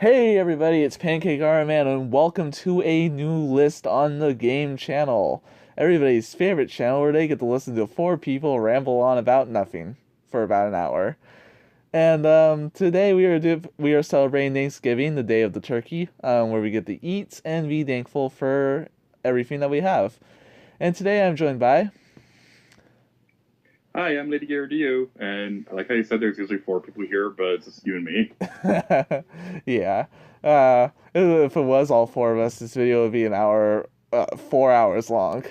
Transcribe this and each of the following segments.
Hey everybody, it's Pancake Man, and welcome to a new list on the G.A.M.E channel. Everybody's favorite channel where they get to listen to four people ramble on about nothing for about an hour. And today we are celebrating Thanksgiving, the day of the turkey, where we get to eat and be thankful for everything that we have. And today I'm joined by Hi, I'm Lady Garridio, and like how you said, there's usually four people here, but it's just you and me. yeah. If it was all four of us, this video would be an hour, 4 hours long.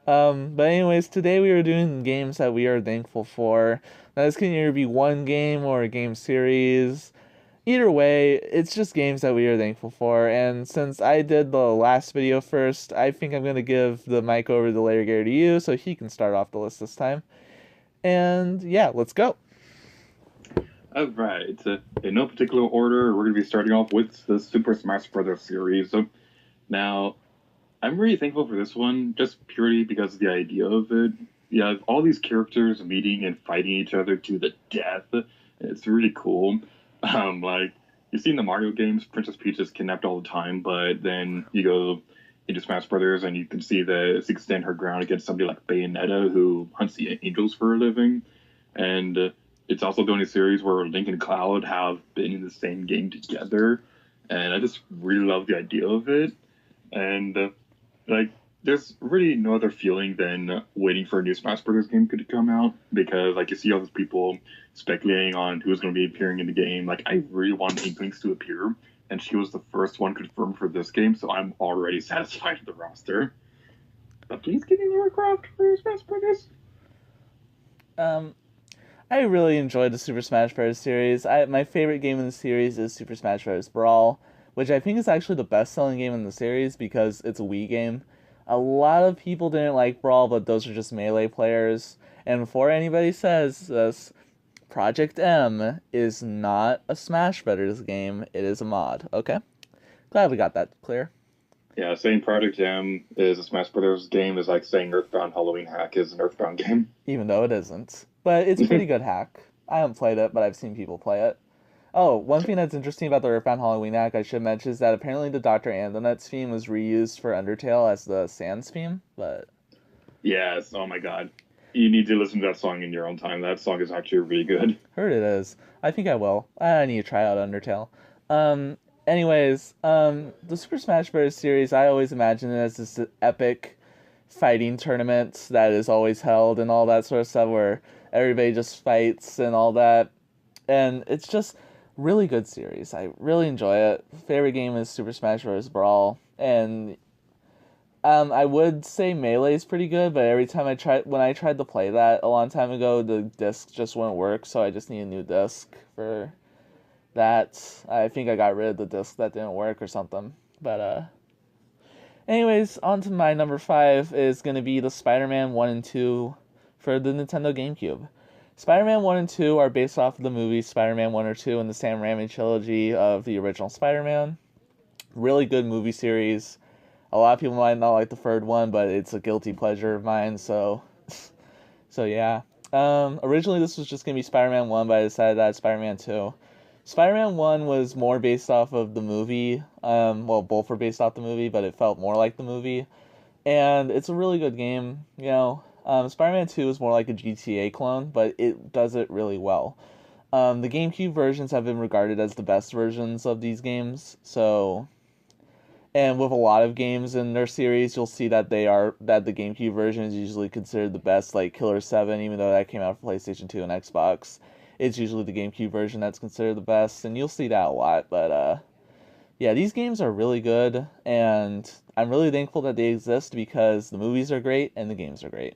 But anyways, today we are doing games that we are thankful for. Now, this can either be one game or a game series. Either way, it's just games that we are thankful for. And since I did the last video first, I think I'm gonna give the mic over to Larry Gary to you, so he can start off the list this time. And yeah, let's go. All right, in no particular order, we're going to be starting off with the Super Smash Bros. Series. So now, I'm really thankful for this one, just purely because of the idea of it. You have all these characters meeting and fighting each other to the death. It's really cool. Like you see in the Mario games, Princess Peach is kidnapped all the time, but then you go into Smash Brothers and you can see that she can stand her ground against somebody like Bayonetta, who hunts the angels for a living. And it's also the only series where Link and Cloud have been in the same game together, and I just really love the idea of it. And like, there's really no other feeling than waiting for a new Smash Brothers game to come out, because like you see all these people speculating on who's going to be appearing in the game. Like, I really want Inklings to appear, and she was the first one confirmed for this game, so I'm already satisfied with the roster. But please give me more craft for Smash Brothers. Um, I really enjoyed the Super Smash Bros. Series. My favorite game in the series is Super Smash Bros. Brawl, which I think is actually the best-selling game in the series because it's a Wii game. A lot of people didn't like Brawl, but those are just Melee players. And before anybody says this, Project M is not a Smash Bros. Game. It is a mod. Okay? Glad we got that clear. Yeah, saying Project G.A.M.E is a Smash Brothers game is like saying Earthbound Halloween Hack is an Earthbound game. Even though it isn't. But it's a pretty good hack. I haven't played it, but I've seen people play it. Oh, one thing that's interesting about the Earthbound Halloween hack I should mention is that apparently the Dr. Andonet's theme was reused for Undertale as the Sans theme, but Yes, oh my god. You need to listen to that song in your own time. That song is actually really good. heard it is. I think I will. I need to try out Undertale. The Super Smash Bros. Series, I always imagine it as this epic fighting tournament that is always held and all that sort of stuff where everybody just fights and all that. And it's just really good series. I really enjoy it. Favorite game is Super Smash Bros. Brawl, and I would say Melee is pretty good, but every time when I tried to play that a long time ago, the disc just wouldn't work, so I just need a new disc for that. I think I got rid of the disc that didn't work or something. But anyways, on to my number five is gonna be the Spider-Man 1 and 2 for the Nintendo GameCube. Spider-Man 1 and 2 are based off of the movies Spider-Man 1 or 2 and the Sam Raimi trilogy of the original Spider-Man. Really good movie series. A lot of people might not like the third one, but it's a guilty pleasure of mine, so so yeah. Originally this was just gonna be Spider-Man 1, but I decided that Spider-Man 2. Spider-Man 1 was more based off of the movie. Well, both were based off the movie, but it felt more like the movie. And it's a really good game, you know. Spider-Man 2 is more like a GTA clone, but it does it really well. The GameCube versions have been regarded as the best versions of these games, so and with a lot of games in their series, you'll see that the GameCube version is usually considered the best, like Killer 7, even though that came out for PlayStation 2 and Xbox. It's usually the GameCube version that's considered the best, and you'll see that a lot, but yeah, these games are really good, and I'm really thankful that they exist because the movies are great and the games are great.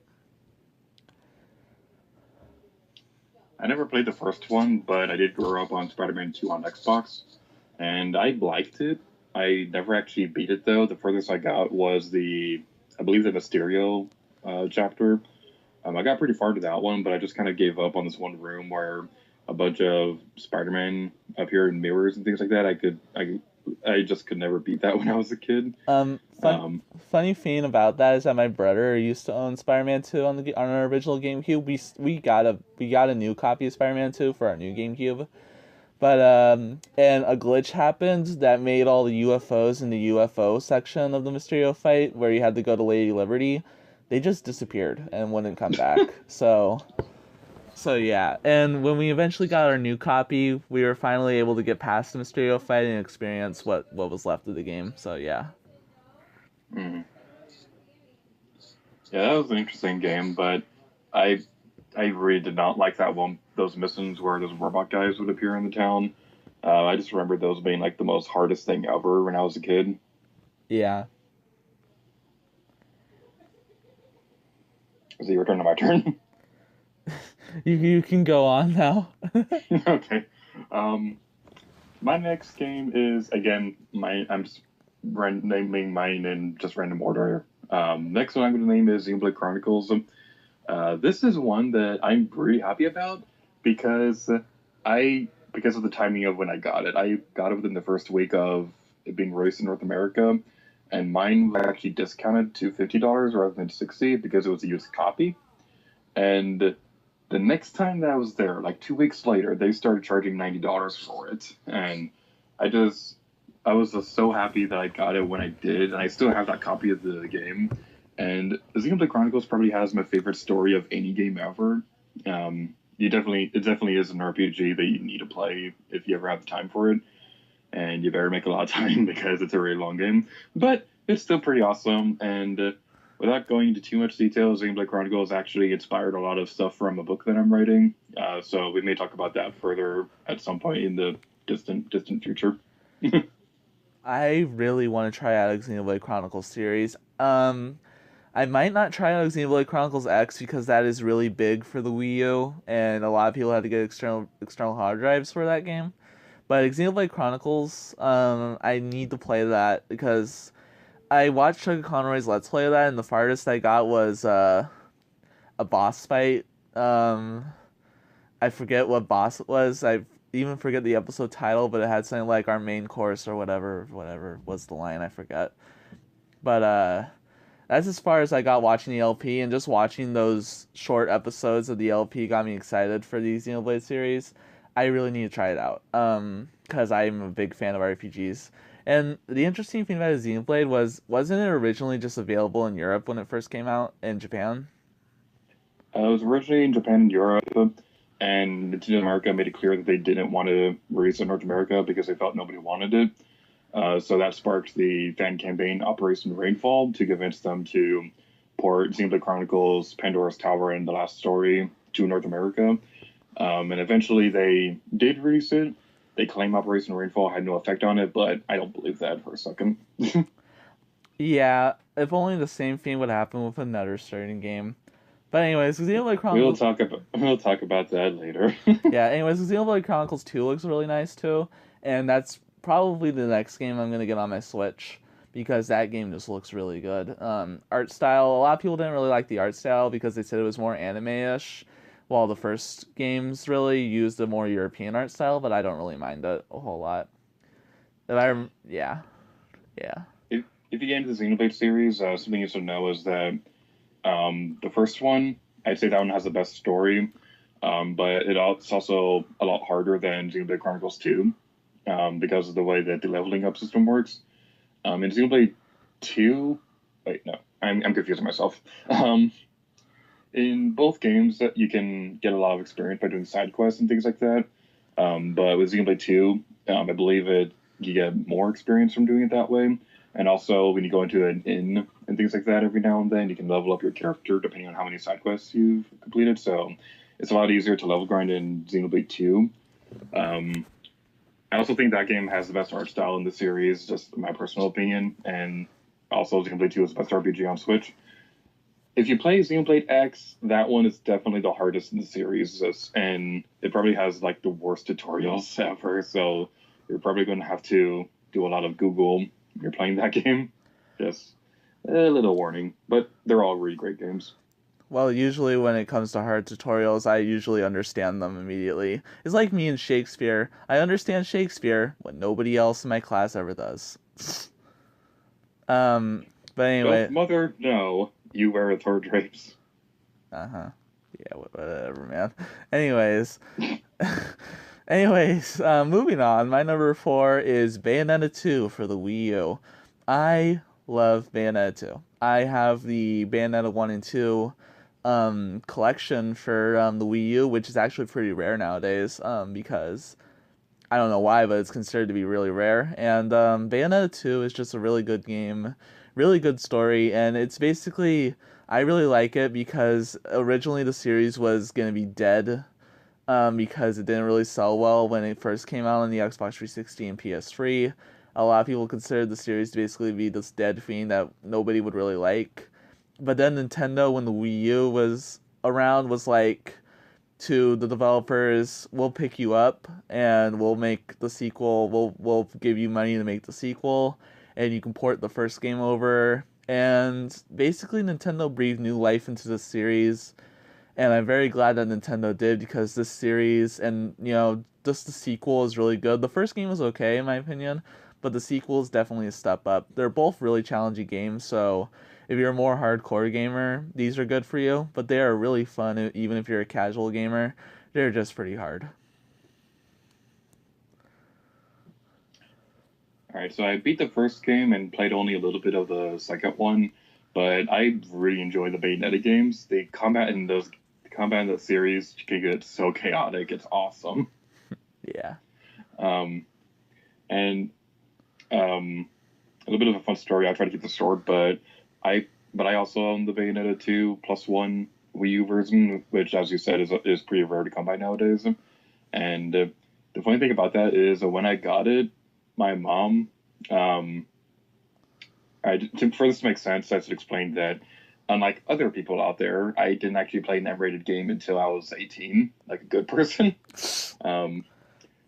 I never played the first one, but I did grow up on Spider-Man 2 on Xbox, and I liked it. I never actually beat it though. The furthest I got was I believe the Mysterio chapter. I got pretty far to that one, but I just kind of gave up on this one room where a bunch of Spider-Man appear in mirrors and things like that. I just could never beat that when I was a kid. Um, fun, Um, Funny thing about that is that my brother used to own Spider-Man 2 on our original GameCube. We got a new copy of Spider-Man 2 for our new GameCube. But and a glitch happened that made all the UFOs in the UFO section of the Mysterio fight, where you had to go to Lady Liberty, they just disappeared and wouldn't come back. So yeah, and when we eventually got our new copy, we were finally able to get past the Mysterio fight and experience what was left of the game. So yeah. Mm. Yeah, that was an interesting game, but I I really did not like that one. Those missions where those robot guys would appear in the town. I just remember those being like the most hardest thing ever when I was a kid. Yeah. Is it your turn or my turn? You can go on now. Okay. Um, my next game is again my I'm just naming mine in just random order. Next one I'm going to name is Xenoblade Chronicles. This is one that I'm pretty happy about because because of the timing of when I got it. I got it within the first week of it being released in North America, and mine was actually discounted to $50 rather than 60 because it was a used copy. And the next time that I was there, like 2 weeks later, they started charging $90 for it, and I just I was just so happy that I got it when I did, and I still have that copy of the game. And Xenoblade Chronicles probably has my favorite story of any game ever. It definitely is an RPG that you need to play if you ever have the time for it, and you better make a lot of time because it's a really long game. But it's still pretty awesome, and without going into too much detail, Xenoblade Chronicles actually inspired a lot of stuff from a book that I'm writing. So we may talk about that further at some point in the distant future. I really want to try out a Xenoblade Chronicles series. I might not try out Xenoblade Chronicles X because that is really big for the Wii U, and a lot of people had to get external hard drives for that game. But Xenoblade Chronicles, I need to play that because I watched Chuck Conroy's Let's Play of that, and the farthest I got was a boss fight. Um, I forget what boss it was. I even forget the episode title, but it had something like our main course or whatever was the line. I forget. But that's as far as I got watching the LP, and just watching those short episodes of the LP got me excited for the Xenoblade series. I really need to try it out, because I'm a big fan of RPGs. And the interesting thing about Xenoblade wasn't it originally just available in Europe when it first came out in Japan? It was originally in Japan and Europe, and Nintendo America made it clear that they didn't want to release it in North America because they felt nobody wanted it. So that sparked the fan campaign Operation Rainfall to convince them to port Xenoblade Chronicles, Pandora's Tower, and The Last Story to North America. And eventually they did release it. They claim Operation Rainfall had no effect on it, but I don't believe that for a second. Yeah, if only the same thing would happen with another certain game. But anyways, Xenoblade We'll Chronicles. talk about that later. Yeah, anyways, Xenoblade Chronicles 2 looks really nice too, and that's probably the next game I'm gonna get on my Switch because that game just looks really good. Art style, a lot of people didn't really like the art style because they said it was more anime-ish, while the first games really used a more European art style, but I don't really mind it a whole lot. Yeah, yeah. If you get into the Xenoblade series, something you should know is that the first one, I'd say that one has the best story, but it's also a lot harder than Xenoblade Chronicles 2 because of the way that the leveling up system works. In Xenoblade 2, wait, no, I'm confusing myself. In both games, you can get a lot of experience by doing side quests and things like that. But with Xenoblade 2, I believe you get more experience from doing it that way. And also, when you go into an inn and things like that every now and then, you can level up your character depending on how many side quests you've completed. So it's a lot easier to level grind in Xenoblade 2. Um, I also think that game has the best art style in the series, just my personal opinion. And also, Xenoblade 2 is the best RPG on Switch. If you play Xenoblade X, that one is definitely the hardest in the series, and it probably has like the worst tutorials ever. So you're probably going to have to do a lot of Google when you're playing that game. Just a little warning, but they're all really great games. Well, usually when it comes to hard tutorials, I usually understand them immediately. It's like me and Shakespeare. I understand Shakespeare when nobody else in my class ever does. um, but Well, anyway, mother, no, you wear a third drapes. uh huh. Yeah, whatever, man. Anyways, Anyways, moving on. My number 4 is Bayonetta 2 for the Wii U. I love Bayonetta 2. I have the Bayonetta 1 and 2 collection for the Wii U, which is actually pretty rare nowadays because I don't know why, but it's considered to be really rare. And Bayonetta 2 is just a really good game, really good story, and it's basically I really like it because originally the series was gonna be dead because it didn't really sell well when it first came out on the Xbox 360 and PS3. A lot of people considered the series to basically be this dead fiend that nobody would really like. But then Nintendo, when the Wii U was around, was like to the developers, we'll pick you up and we'll make the sequel. We'll give you money to make the sequel, and you can port the first game over. And basically, Nintendo breathed new life into the series, and I'm very glad that Nintendo did because this series and just the sequel is really good. The first game was okay in my opinion, but the sequel is definitely a step up. They're both really challenging games, so if you're a more hardcore gamer, these are good for you, but they are really fun even if you're a casual gamer. They're just pretty hard. All right, so I beat the first game and played only a little bit of the second one, but I really enjoy the Bayonetta games. The combat in the series can get so chaotic. It's awesome. Yeah. Um, and a little bit of a fun story. I try to keep this short, I I also own the Bayonetta 2 plus one Wii U version, which, as you said, is pretty rare to come by nowadays. And the funny thing about that is when I got it, my mom, um, for this to make sense, I should explain that unlike other people out there, I didn't actually play an M-rated game until I was 18, like a good person. Um,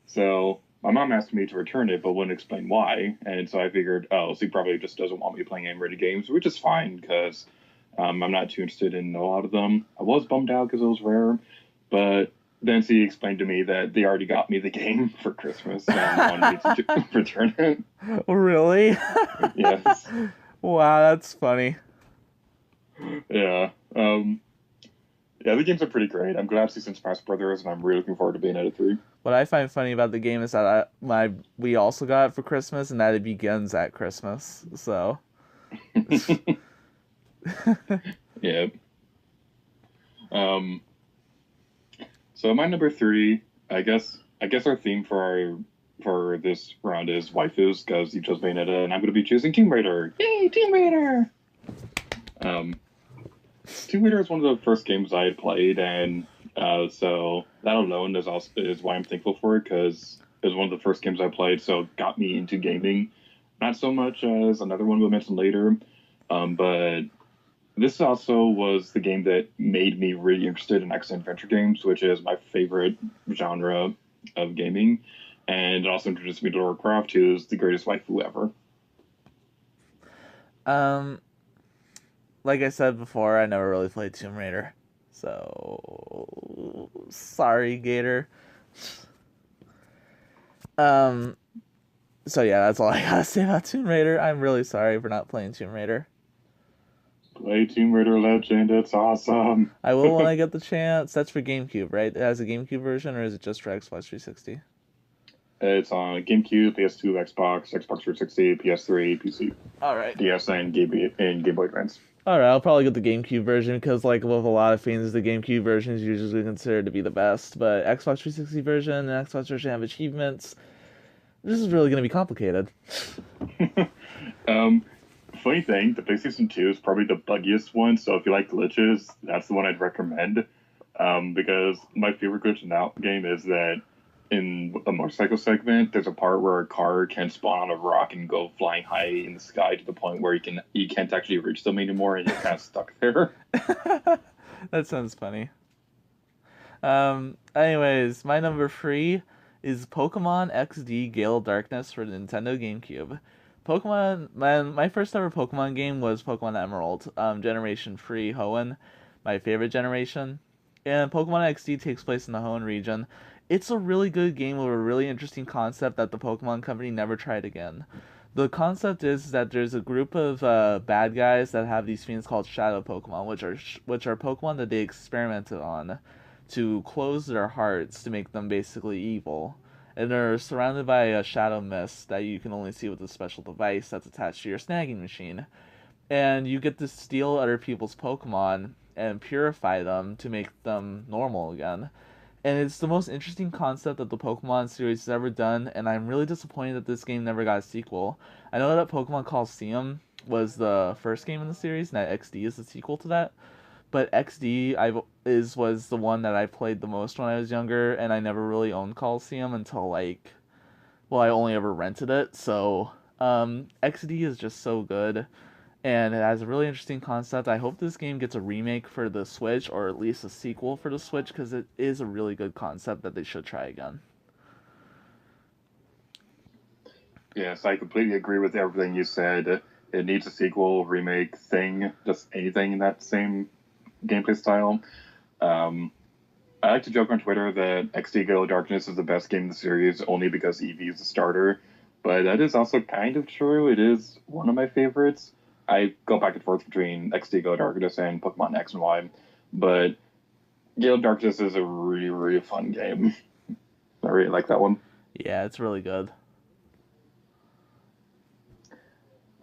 so my mom asked me to return it, but wouldn't explain why. And so I figured, oh, so he probably just doesn't want me playing M-rated games, which is fine because I'm not too interested in a lot of them. I was bummed out because it was rare, but then she explained to me that they already got me the game for Christmas and wanted me to return it. Really? Yes. Wow, that's funny. Yeah. Yeah, the games are pretty great. I'm glad to see some Smash Brothers, and I'm really looking forward to Bayonetta 3. What I find funny about the game is that we also got it for Christmas, and that it begins at Christmas. So. Yeah. Um, so my number 3, I guess our theme for this round is waifus because you chose Bayonetta, and I'm going to be choosing Tomb Raider. Yay, Tomb Raider! Um, Tomb Raider is one of the first games I had played, and so that alone is why I'm thankful for it because it was one of the first games I played, so it got me into gaming. Not so much as another one we'll mention later, but this also was the game that made me really interested in action adventure games, which is my favorite genre of gaming, and it also introduced me to Lara Croft, who is the greatest waifu ever. um, like I said before, I never really played Tomb Raider, so sorry, Gator. Um, so yeah, that's all I gotta say about Tomb Raider. I'm really sorry for not playing Tomb Raider. Play Tomb Raider Legend, it's awesome. I will when I get the chance. That's for GameCube, right? It has a GameCube version, or is it just for Xbox 360? It's on GameCube, PS2, Xbox 360, PS3, PC, All right. DS, and Game Boy Advance. All right, I'll probably get the GameCube version because, like, with a lot of fans, the GameCube version is usually considered to be the best. But Xbox 360 version and Xbox version have achievements. This is really going to be complicated. um, Funny thing, the PlayStation 2 is probably the buggiest one, so if you like glitches, that's the one I'd recommend. Because my favorite glitch in that game is that in a motorcycle segment, there's a part where a car can spawn on a rock and go flying high in the sky to the point where you can't actually reach them anymore, and you're kind of stuck there. That sounds funny. Anyways, my number 3 is Pokemon XD Gale of Darkness for the Nintendo GameCube. My first ever Pokemon game was Pokemon Emerald, Generation 3 Hoenn, my favorite generation. And Pokemon XD takes place in the Hoenn region. It's a really good game with a really interesting concept that the Pokemon Company never tried again. The concept is that there's a group of bad guys that have these things called Shadow Pokemon, which are Pokemon that they experimented on to close their hearts to make them basically evil. And they're surrounded by a shadow mist that you can only see with a special device that's attached to your snagging machine. And you get to steal other people's Pokemon and purify them to make them normal again. And it's the most interesting concept that the Pokemon series has ever done, and I'm really disappointed that this game never got a sequel. I know that Pokemon Coliseum was the first game in the series, and that XD is the sequel to that. But XD was the one that I played the most when I was younger, and I never really owned Coliseum until like, well, I only ever rented it. So XD is just so good, and it has a really interesting concept. I hope this game gets a remake for the Switch, or at least a sequel for the Switch, because it is a really good concept that they should try again. Yes, I completely agree with everything you said. It needs a sequel, remake, thing, just anything in that same gameplay style. Um, I like to joke on Twitter that XD Gale Darkness is the best game in the series only because Eevee is the starter, but that is also kind of true. It is one of my favorites. I go back and forth between XD Gale Darkness and Pokemon X and Y, but Gale Darkness is a really, really fun game. I really like that one. Yeah, it's really good.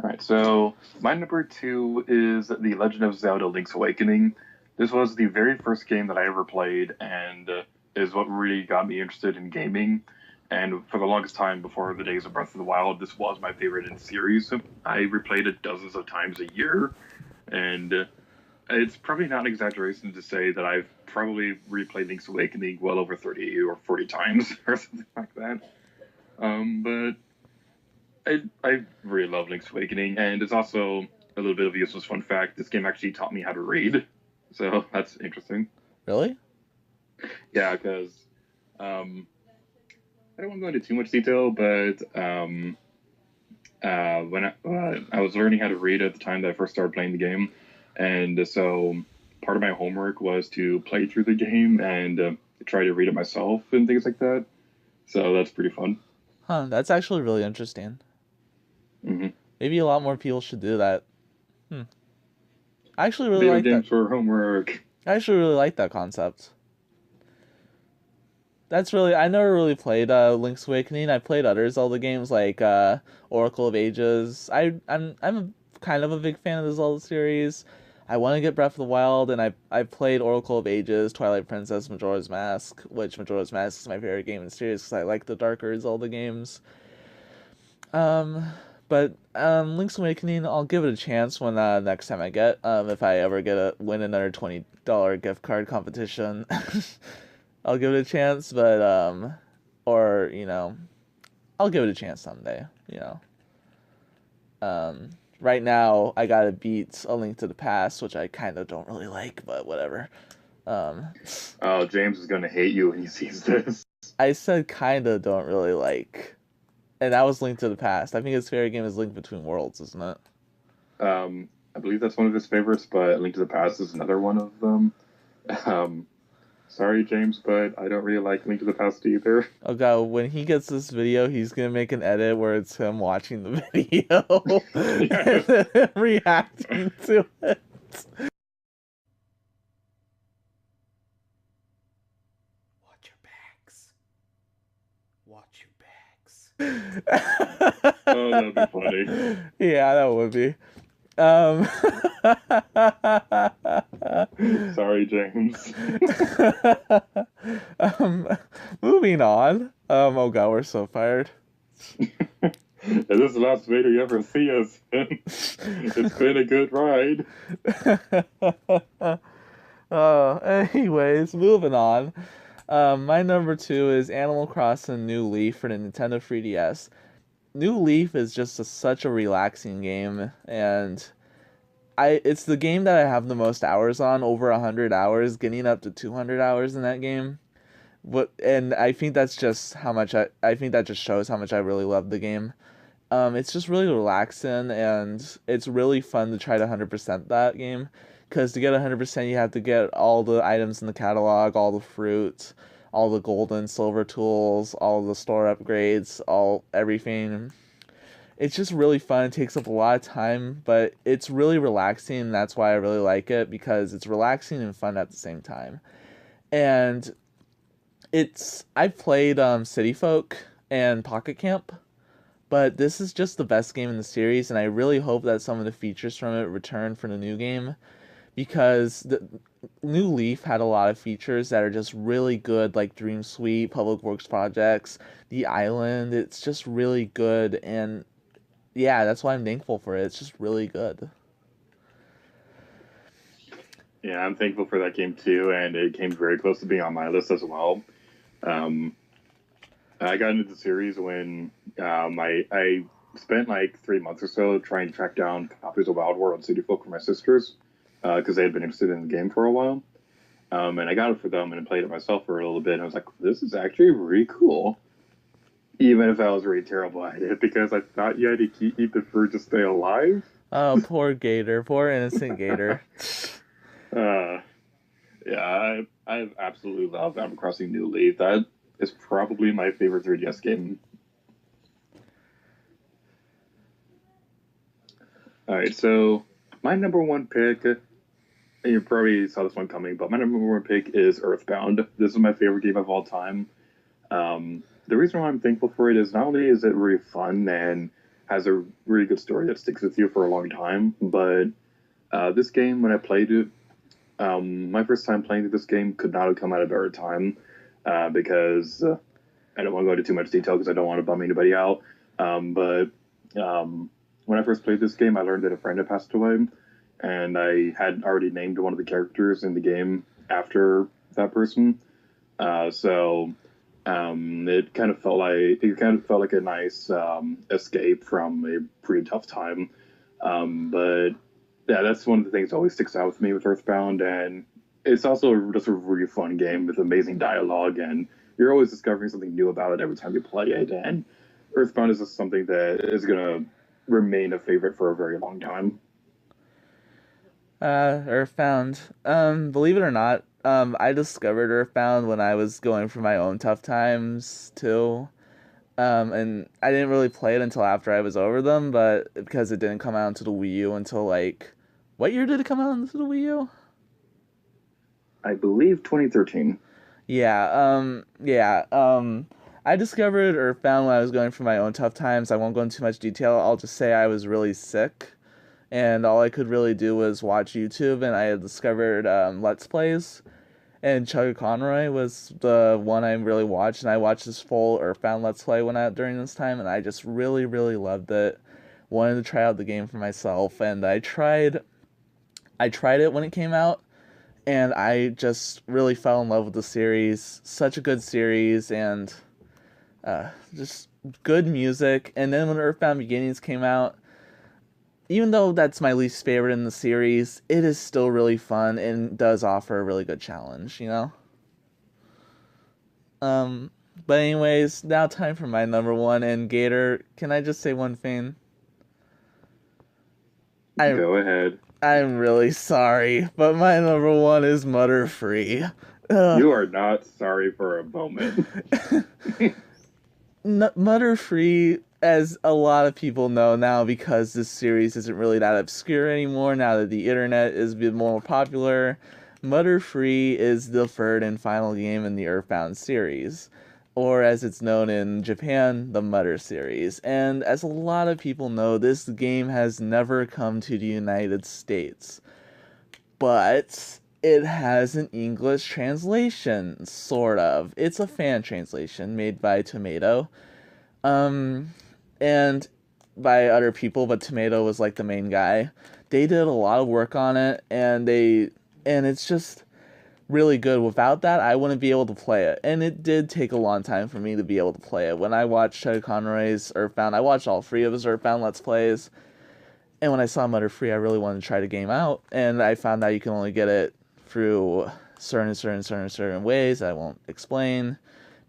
All right, so my number two is The Legend of Zelda Link's Awakening. This was the very first game that I ever played and is what really got me interested in gaming. And for the longest time before the days of Breath of the Wild, this was my favorite in the series. I replayed it dozens of times a year, and it's probably not an exaggeration to say that I've probably replayed Link's Awakening well over 30 or 40 times or something like that. But I really love Link's Awakening, and it's also a little bit of a useless fun fact. This game actually taught me how to read, so that's interesting. Really? Yeah, because I don't want to go into too much detail, but when I was learning how to read at the time that I first started playing the game, and so part of my homework was to play through the game and try to read it myself and things like that. So that's pretty fun. Huh, that's actually really interesting. Mm-hmm. Maybe a lot more people should do that. Hmm. I actually really Video like that. games for homework. I actually really like that concept. That's really I never really played Link's Awakening. I played other Zelda games like Oracle of Ages. I'm kind of a big fan of the Zelda series. I want to get Breath of the Wild, and I played Oracle of Ages, Twilight Princess, Majora's Mask, which Majora's Mask is my favorite game in the series because I like the darker Zelda games. Um, but Link's Awakening, I'll give it a chance when next time I get if I ever win another $20 gift card competition. I'll give it a chance, but or I'll give it a chance someday. Right now I gotta beat A Link to the Past, which I kind of don't really like, but whatever. Um, Oh, James is going to hate you when he sees this. I said kind of don't really like, and that was Link to the Past. I think his favorite game is Link Between Worlds, isn't it? I believe that's one of his favorites, but Link to the Past is another one of them. Um, Sorry, James, but I don't really like Link to the Past either. Oh god, when he gets this video, he's gonna make an edit where it's him watching the video Yeah. and then reacting to it. Watch your backs. Watch your backs. Oh, that'd be funny. Yeah, that would be. Sorry, James. um, moving on. Oh god, we're so fired. This is the last video you ever see us in. It's been a good ride. Anyways, moving on. My number two is Animal Crossing New Leaf for the Nintendo 3DS. New Leaf is just such a relaxing game, and it's the game that I have the most hours on, over 100 hours, getting up to 200 hours in that game. And I think that's just how much I think that just shows how much I really love the game. It's just really relaxing, and it's really fun to try to 100% that game. Because to get 100%, you have to get all the items in the catalog, all the fruit, all the gold and silver tools, all the store upgrades, everything. It's just really fun. It takes up a lot of time, but it's really relaxing, and that's why I really like it, because it's relaxing and fun at the same time. And I've played City Folk and Pocket Camp, but this is just the best game in the series, and I really hope that some of the features from it return for the new game, because the New Leaf had a lot of features that are just really good, like Dream Suite, Public Works projects, the island. It's just really good, and yeah, that's why I'm thankful for it. It's just really good. Yeah, I'm thankful for that game too, and it came very close to being on my list as well. Um, I got into the series when I spent like 3 months or so trying to track down copies of Wild War and City Folk for my sisters because they had been interested in the game for a while. And I got it for them and played it myself for a little bit. And I was like, this is actually really cool. Even if I was really terrible at it, because I thought you had to eat the fruit to stay alive. Oh, poor Gator, poor innocent Gator. uh, yeah, I absolutely love Animal Crossing New Leaf. That is probably my favorite 3DS game. All right, so my number one pick, and you probably saw this one coming, but my number one pick is Earthbound. This is my favorite game of all time. The reason why I'm thankful for it is not only is it really fun and has a really good story that sticks with you for a long time, but this game, when I played it, my first time playing this game could not have come at a better time because I don't want to go into too much detail because I don't want to bum anybody out. But when I first played this game, I learned that a friend had passed away, and I had already named one of the characters in the game after that person. So it kind of felt like a nice escape from a pretty tough time. But yeah, that's one of the things that always sticks out with me with Earthbound, and it's also just a really fun game with amazing dialogue, and you're always discovering something new about it every time you play it. And Earthbound is just something that is gonna remain a favorite for a very long time. Earthbound. Believe it or not, I discovered Earthbound when I was going through my own tough times too. And I didn't really play it until after I was over them, but because it didn't come out into the Wii U until like, what year did it come out into the Wii U? I believe 2013. Yeah, I discovered Earthbound when I was going through my own tough times. I won't go into too much detail. I'll just say I was really sick, and all I could really do was watch YouTube, and I had discovered Let's Plays, and Chugga Conroy was the one I really watched, and I watched this full Earthbound Let's Play when out during this time, and I just really, really loved it. Wanted to try out the game for myself, and I tried it when it came out, and I just really fell in love with the series. Such a good series, and just good music. And then when Earthbound Beginnings came out, even though that's my least favorite in the series, it is still really fun and does offer a really good challenge, you know? Um, but anyways, now time for my number one. And Gator, can I just say one thing? I Go ahead. I'm really sorry, but my number one is Mutter Free. Ugh. You are not sorry for a moment. Mutter Free, as a lot of people know now, because this series isn't really that obscure anymore, now that the internet is a bit more popular, Mutter Free is the third and final game in the Earthbound series, or as it's known in Japan, the Mutter series. And as a lot of people know, this game has never come to the United States. But it has an English translation, sort of. It's a fan translation made by Tomato, um, and by other people, but Tomato was like the main guy. They did a lot of work on it, and it's just really good. Without that, I wouldn't be able to play it, and it did take a long time for me to be able to play it. When I watched Chugga Conroy's Earthbound, I watched all three of his Earthbound Let's Plays, and when I saw Mutter Free, I really wanted to try the game out, and I found out you can only get it through certain ways that I won't explain,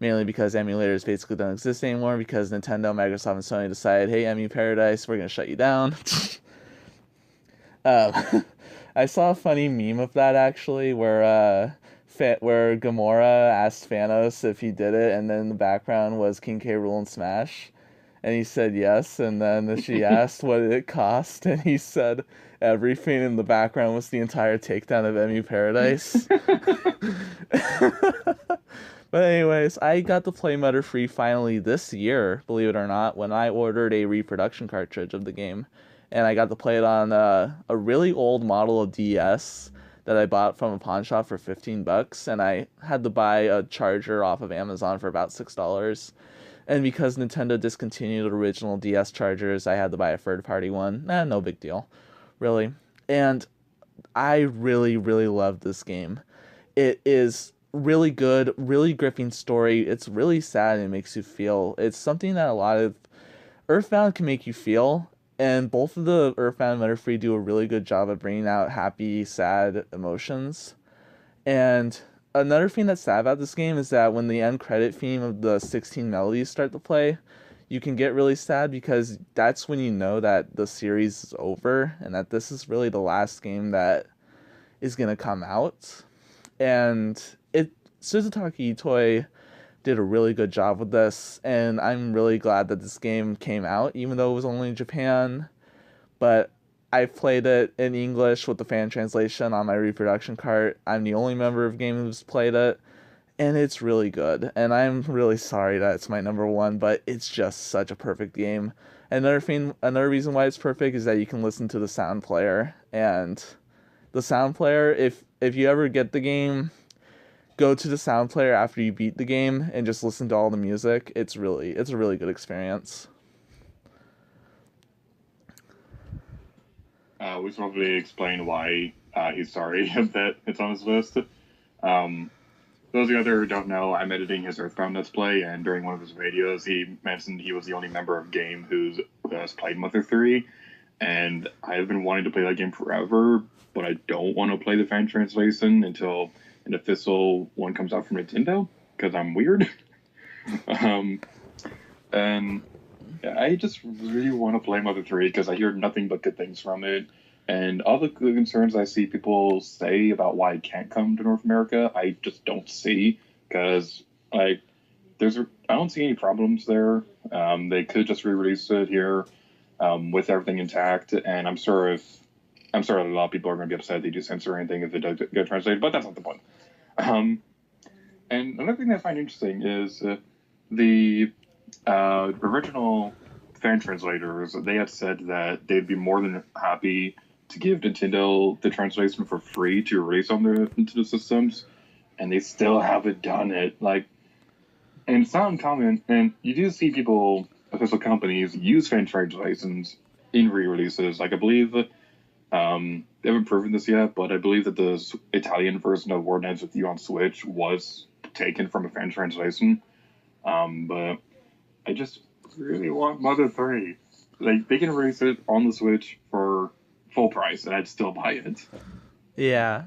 mainly because emulators basically don't exist anymore because Nintendo, Microsoft, and Sony decided, hey, EMU Paradise, we're going to shut you down. I saw a funny meme of that, actually, where Gamora asked Thanos if he did it, and then in the background was King K. Rool and Smash. And he said yes, and then she asked what it cost, and he said everything in the background was the entire takedown of Emu Paradise. But anyways, I got to play Mutter Free finally this year, believe it or not, when I ordered a reproduction cartridge of the game. And I got to play it on a really old model of DS that I bought from a pawn shop for $15, and I had to buy a charger off of Amazon for about $6. And because Nintendo discontinued the original DS chargers, I had to buy a third-party one. No big deal, really. And I really, really love this game. It is really good, really gripping story. It's really sad and it makes you feel. It's something that a lot of Earthbound can make you feel, and both of the Earthbound and Mutter Free do a really good job of bringing out happy, sad emotions. And another thing that's sad about this game is that when the end credit theme of the 16 melodies start to play, you can get really sad because that's when you know that the series is over and that this is really the last game that is going to come out. And Suzutaki Itoi did a really good job with this, and I'm really glad that this game came out, even though it was only in Japan. But I played it in English with the fan translation on my reproduction cart. I'm the only member of Game who's played it, and it's really good. And I'm really sorry that it's my number one, but it's just such a perfect game. Another reason why it's perfect is that you can listen to the sound player, and the sound player, if you ever get the game, go to the sound player after you beat the game and just listen to all the music. It's a really good experience. We should probably explain why he's sorry that it's on his list. Those of you out there who don't know, I'm editing his Earthbound Let's Play, and during one of his videos, he mentioned he was the only member of G.A.M.E who has played Mother 3, and I've been wanting to play that game forever, but I don't want to play the fan translation until an official one comes out from Nintendo, because I'm weird. And I just really want to play Mother 3 because I hear nothing but good things from it. And all the good concerns I see people say about why it can't come to North America, I just don't see. Because, like, I don't see any problems there. They could just re-release it here with everything intact. And I'm sure a lot of people are going to be upset they do censor anything if it does get translated, but that's not the point. And another thing that I find interesting is the original fan translators, they had said that they'd be more than happy to give Nintendo the translation for free to release on their Nintendo systems, and they still haven't done it. Like, and it's not uncommon, and you do see people, official companies, use fan translations in re-releases. Like, I believe, they haven't proven this yet, but I believe that the Italian version of World Ends With You on Switch was taken from a fan translation. But I just really want Mother 3. Like, they can release it on the Switch for full price, and I'd still buy it. Yeah.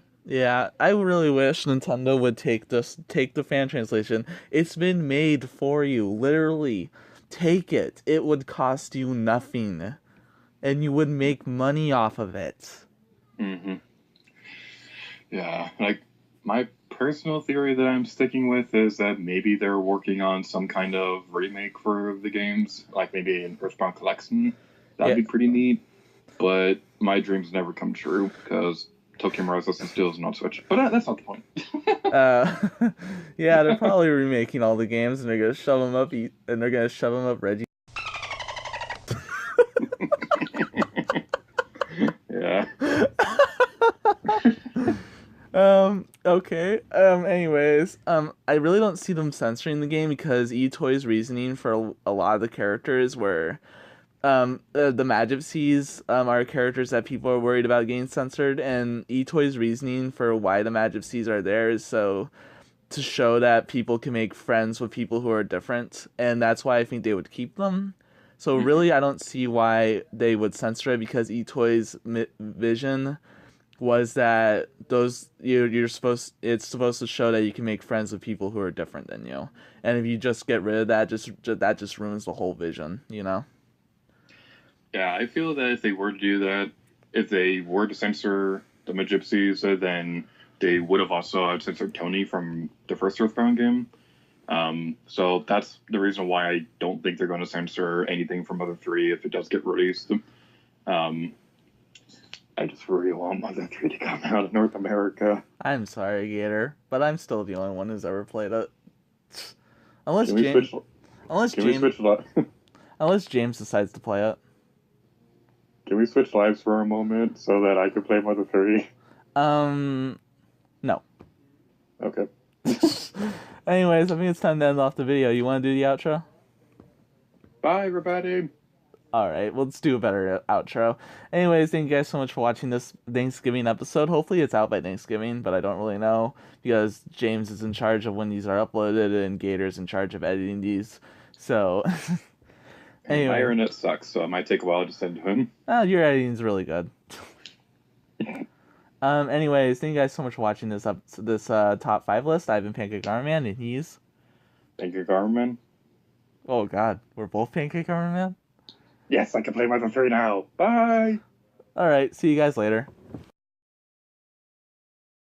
I really wish Nintendo would take the fan translation. It's been made for you, literally. Take it. It would cost you nothing, and you would make money off of it. Mm-hmm. Yeah, like, my personal theory that I'm sticking with is that maybe they're working on some kind of remake for the games, like maybe an Earthbound collection. That'd be pretty neat. But my dreams never come true because Tokyo Mirage Session still isn't on Switch. But that's not the point. Yeah, they're probably remaking all the games, and they're gonna shove them up Reggie. Yeah. Okay. Anyways, I really don't see them censoring the game because Itoi's reasoning for a lot of the characters were, the Magipsies, are characters that people are worried about getting censored, and Itoi's reasoning for why the Magipsies are there is so to show that people can make friends with people who are different, and that's why I think they would keep them. So really, I don't see why they would censor it because Itoi's vision was that it's supposed to show that you can make friends with people who are different than you, and if you just get rid of that, that just ruins the whole vision, you know. Yeah, I feel that if they were to do that, if they were to censor the Magypsies, then they would have also censored Tony from the first Earthbound game. So that's the reason why I don't think they're going to censor anything from Mother 3 if it does get released. Um, I just really want Mother 3 to come out of North America. I'm sorry, Gator, but I'm still the only one who's ever played it. Unless Can we James, switch? unless Can we James, switch? unless James decides to play it. Can we switch lives for a moment so that I can play Mother 3? No. Okay. Anyways, I think it's time to end off the video. You want to do the outro? Bye, everybody. Alright, let's do a better outro. Anyways, thank you guys so much for watching this Thanksgiving episode. Hopefully it's out by Thanksgiving, but I don't really know because James is in charge of when these are uploaded and Gator's in charge of editing these. So, anyway. My internet sucks, so it might take a while to send to him. Your editing's really good. Anyways, thank you guys so much for watching this top 5 list. I've been Pancake Armor Man, and he's... Pancake Armor Man? Oh god, we're both Pancake Armor Man? Yes, I can play Mother 3 now. Bye! Alright, see you guys later.